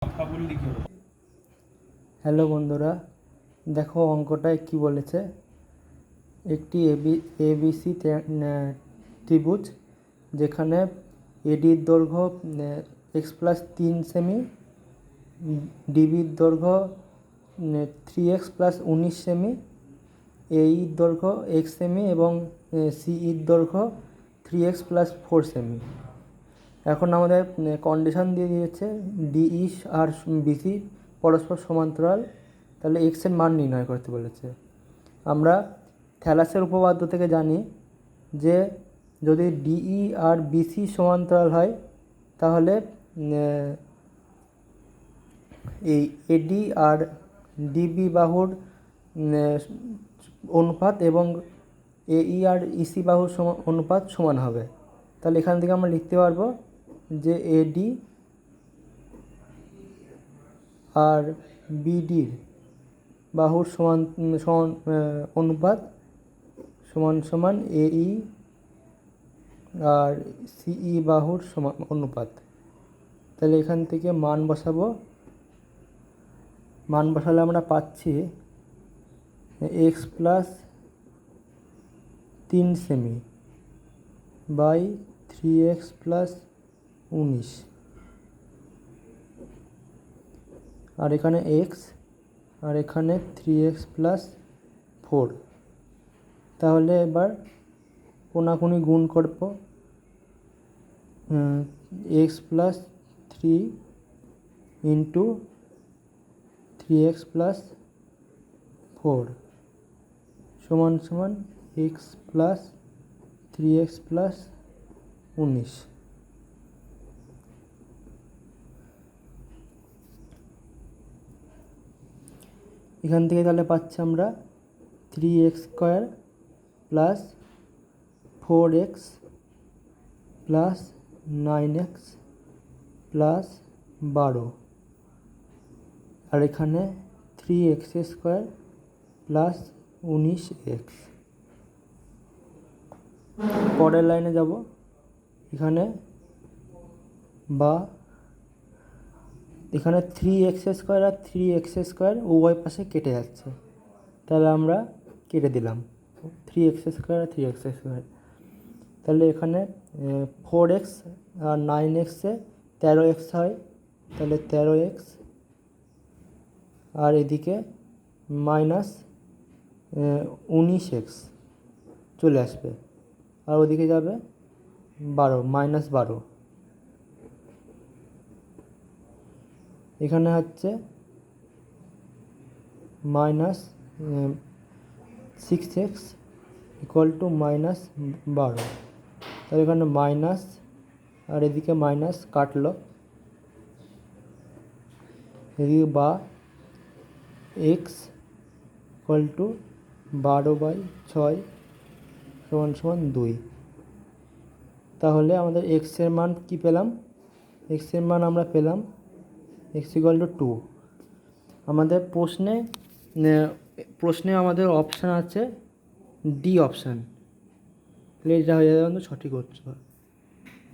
কথা বললি কি হলো? হ্যালো বন্ধুরা, দেখো অঙ্কটায় কি বলেছে। একটি এবিসি ত্রিভুজ, যেখানে এডির দৈর্ঘ্য x+3 সেমি, ডিবির দৈর্ঘ্য 3x+19 সেমি, এইর দৈর্ঘ্য x সেমি এবং সিইর দৈর্ঘ্য 3x+4 সেমি। এখন আমাদের কন্ডিশন দিয়ে দিয়েছে ডিই আর বিসি পরস্পর সমান্তরাল, তাহলে এক্সের মান নির্ণয় করতে বলেছে। আমরা থ্যালাসের উপপাদ্য থেকে জানি যে যদি ডিই আর বিসি সমান্তরাল হয় তাহলে এই এডি আর ডিবি বাহুর অনুপাত এবং এই আর ইসি বাহুর অনুপাত সমান হবে। তাহলে এখান থেকে আমরা লিখতে পারবো যে এডি আর বিডির বাহুর সমান অনুপাত সমান সমান এই আর সিই বাহুর সমান অনুপাত। তাহলে এখান থেকে মান বসালে আমরা পাচ্ছি x+3 সেমি বাই 3x+19, আর এখানে এক্স আর এখানে 3x+4। তাহলে এবার কোনাকুনি গুণ করব, x+3 ইন্টু 3x+4 সমান সমান x+3x+19। এখান থেকে তাহলে পাচ্ছি আমরা 3x² plus 4x plus 9x plus 12, আর এখানে 3x² প্লাস 19x। পরের লাইনে যাব, এখানে 3x² আর 3x² উভয় পাশে কেটে যাচ্ছে, তাহলে আমরা কেটে দিলাম 3x² আর 3x²। তাহলে এখানে 4x আর 9xে 13x হয়, তাহলে 13x, আর এদিকে মাইনাস 19x চলে আসবে, আর ওদিকে যাবে 12 -12। এখানে হচ্ছে -6x = -12, তাহলে এখানে মাইনাস আর এদিকে মাইনাস কাটলো, এদিকে বা x = 12/6 = 2। তাহলে আমাদের x এর মান কি পেলাম? x এর মান আমরা পেলাম x = 2। আমাদের প্রশ্নে আমাদের অপশান আছে ডি অপশান, তাহলে এটা হয়ে যাবে সঠিক উত্তর।